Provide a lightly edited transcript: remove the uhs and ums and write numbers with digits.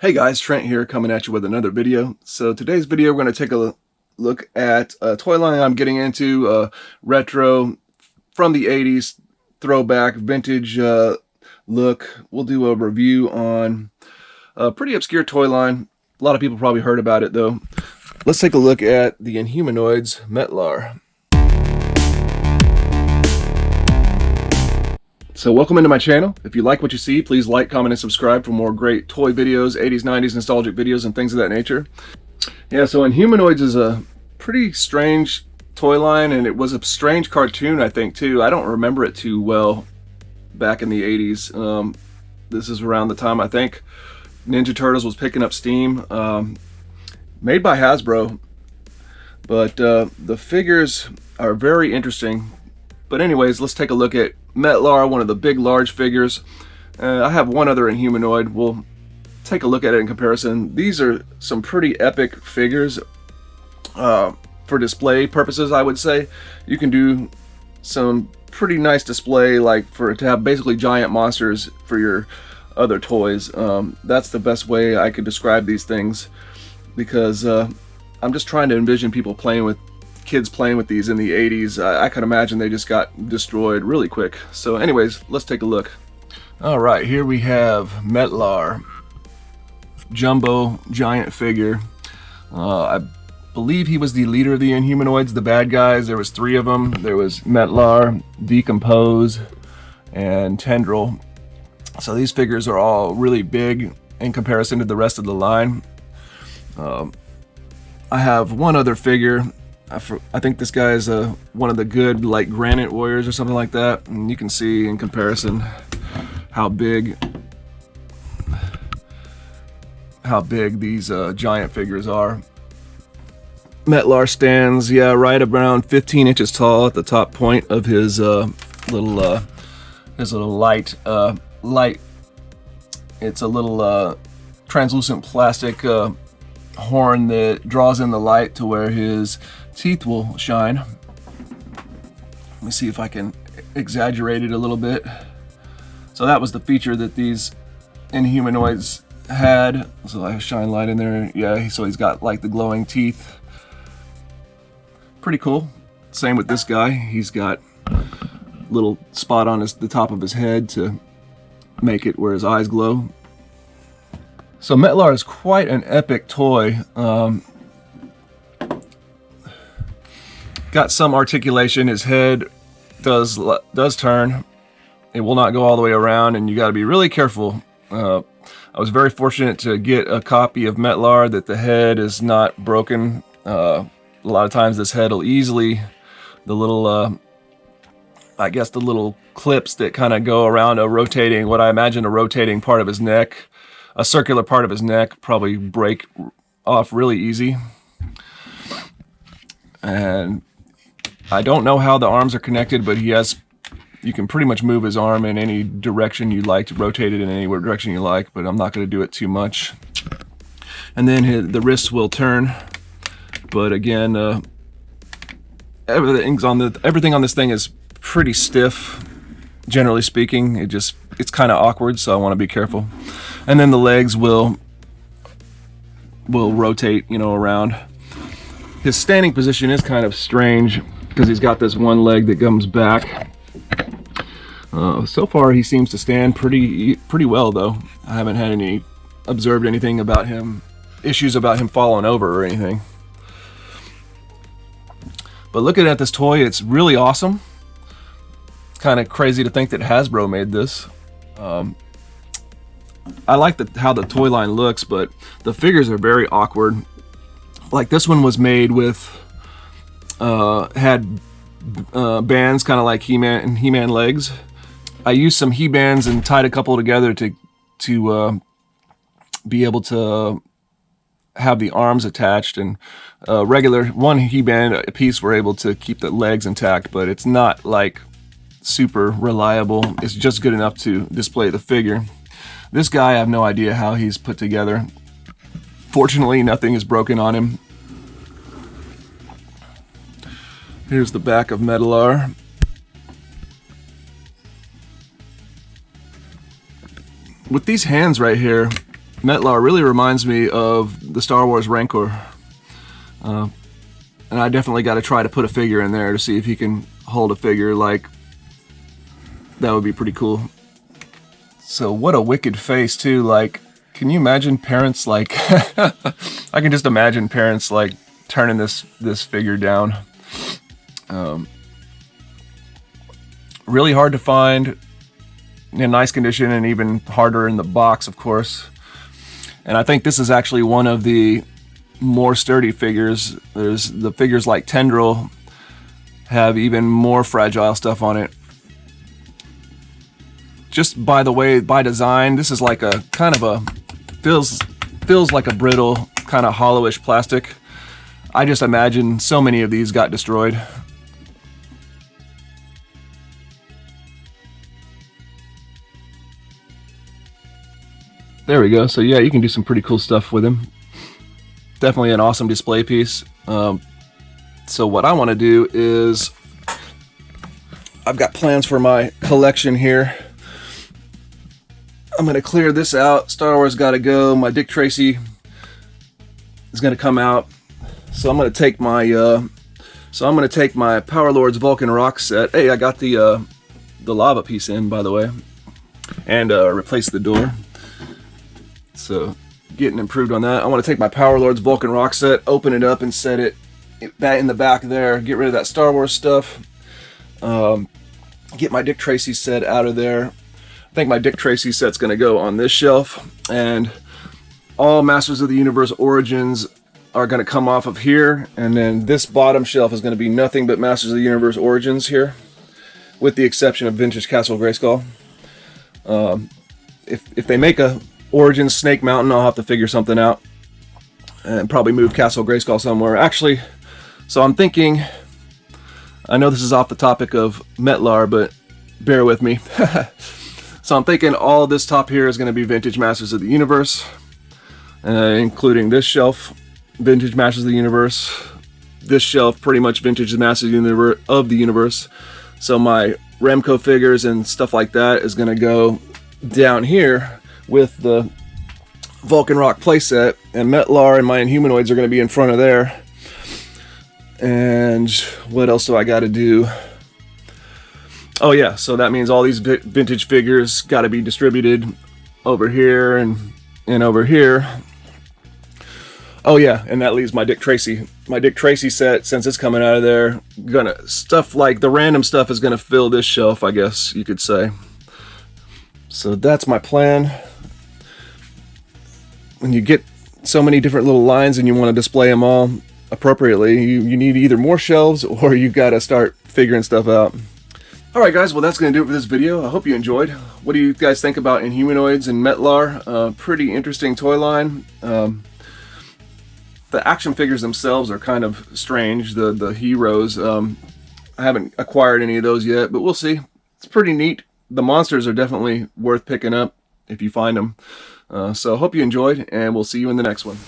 Hey guys, Trent here coming at you with another video. So today's video we're going to take a look at a toy line I'm getting into, retro from the 80s, throwback, vintage look. We'll do a review on a pretty obscure toy line. A lot of people probably heard about it though. Let's take a look at the Inhumanoids Metlar. So welcome into my channel. If you like what you see, please like, comment, and subscribe for more great toy videos, 80s, 90s nostalgic videos, and things of that nature. Yeah, so Inhumanoids is a pretty strange toy line, and it was a strange cartoon, I think, too. I don't remember it too well back in the 80s. This is around the time, I think, Ninja Turtles was picking up steam. Made by Hasbro, but the figures are very interesting. But anyways, let's take a look at Metlar, one of the big, large figures. I have one other Inhumanoid. We'll take a look at it in comparison. These are some pretty epic figures for display purposes, I would say. You can do some pretty nice display, like to have basically giant monsters for your other toys. That's the best way I could describe these things, because I'm just trying to envision kids playing with these in the 80s. I can imagine they just got destroyed really quick. So anyways, let's take a look. All right, here we have Metlar, jumbo giant figure. I believe he was the leader of the Inhumanoids, the bad guys. There was three of them. There was Metlar, Decompose, and Tendril. So these figures are all really big in comparison to the rest of the line. I have one other figure. I think this guy is one of the good, like, Granite Warriors or something like that. And you can see in comparison how big these giant figures are. Metlar stands, yeah, right around 15 inches tall at the top point of his little light. It's a little translucent plastic horn that draws in the light to where his teeth will shine. Let me see if I can exaggerate it a little bit. So that was the feature that these Inhumanoids had. So I shine light in there. Yeah, so he's got like the glowing teeth. Pretty cool. Same with this guy. He's got a little spot on the top of his head to make it where his eyes glow. So Metlar is quite an epic toy. Got some articulation. His head does turn. It will not go all the way around, and you got to be really careful. I was very fortunate to get a copy of Metlar that the head is not broken. A lot of times this head will easily, the little, I guess the little clips that kind of go around what I imagine a rotating part of his neck, a circular part of his neck, probably break off really easy. And I don't know how the arms are connected, but you can pretty much move his arm in any direction you like, to rotate it in any direction you like, but I'm not going to do it too much. And then the wrists will turn, but again, everything on this thing is pretty stiff, generally speaking. It's kind of awkward, so I want to be careful. And then the legs will rotate, around. His standing position is kind of strange, because he's got this one leg that comes back. So far he seems to stand pretty well though. I haven't had observed anything about him, issues about him falling over or anything. But looking at this toy, it's really awesome. It's kind of crazy to think that Hasbro made this. I like how the toy line looks, but the figures are very awkward. Like this one was made with had bands kind of like He-Man legs. I used some He-bands and tied a couple together to be able to have the arms attached, and regular one He-band piece were able to keep the legs intact, but it's not like super reliable. It's just good enough to display the figure. This guy, I have no idea how he's put together. Fortunately, nothing is broken on him. Here's the back of Metlar. With these hands right here, Metlar really reminds me of the Star Wars Rancor. And I definitely got to try to put a figure in there to see if he can hold a figure. Like, that would be pretty cool. So what a wicked face too. Like, can you imagine parents like I can just imagine parents like turning this figure down. Really hard to find in nice condition, and even harder in the box, of course. And I think this is actually one of the more sturdy figures. There's the figures like Tendril have even more fragile stuff on it. Just by the way, by design, this is like a kind of a feels like a brittle, kind of hollowish plastic. I just imagine so many of these got destroyed. There we go. So yeah, you can do some pretty cool stuff with him. Definitely an awesome display piece. So what I want to do is, I've got plans for my collection here. I'm going to clear this out. Star Wars gotta go. My Dick Tracy is going to come out. So I'm going to take my Power Lords Vulcan Rock set. Hey, I got the lava piece in, by the way, and replace the door. So getting improved on that. I want to take my Power Lords Vulcan Rock set, open it up and set it back in the back there. Get rid of that Star Wars stuff. Get my Dick Tracy set out of there. I think my Dick Tracy set's going to go on this shelf, and all Masters of the Universe Origins are going to come off of here, and then this bottom shelf is going to be nothing but Masters of the Universe Origins here, with the exception of Vintage Castle Grayskull. If they make a Origins Snake Mountain, I'll have to figure something out and probably move Castle Grayskull somewhere. Actually, so I'm thinking, I know this is off the topic of Metlar, but bear with me. So I'm thinking all this top here is going to be Vintage Masters of the Universe, including this shelf, Vintage Masters of the Universe. This shelf, pretty much Vintage Masters of the Universe. So my Remco figures and stuff like that is going to go down here with the Vulcan Rock playset, and Metlar and my Inhumanoids are going to be in front of there. And what else do I got to do? Oh yeah, so that means all these vintage figures got to be distributed over here and over here. Oh yeah, and that leaves my Dick Tracy. My Dick Tracy set, since it's coming out of there, stuff like the random stuff is gonna fill this shelf, I guess you could say. So that's my plan. When you get so many different little lines and you want to display them all appropriately, you need either more shelves or you got to start figuring stuff out. Alright guys, well that's going to do it for this video. I hope you enjoyed. What do you guys think about Inhumanoids and Metlar? Pretty interesting toy line. The action figures themselves are kind of strange, the heroes. I haven't acquired any of those yet, but we'll see. It's pretty neat. The monsters are definitely worth picking up if you find them. So hope you enjoyed, and we'll see you in the next one.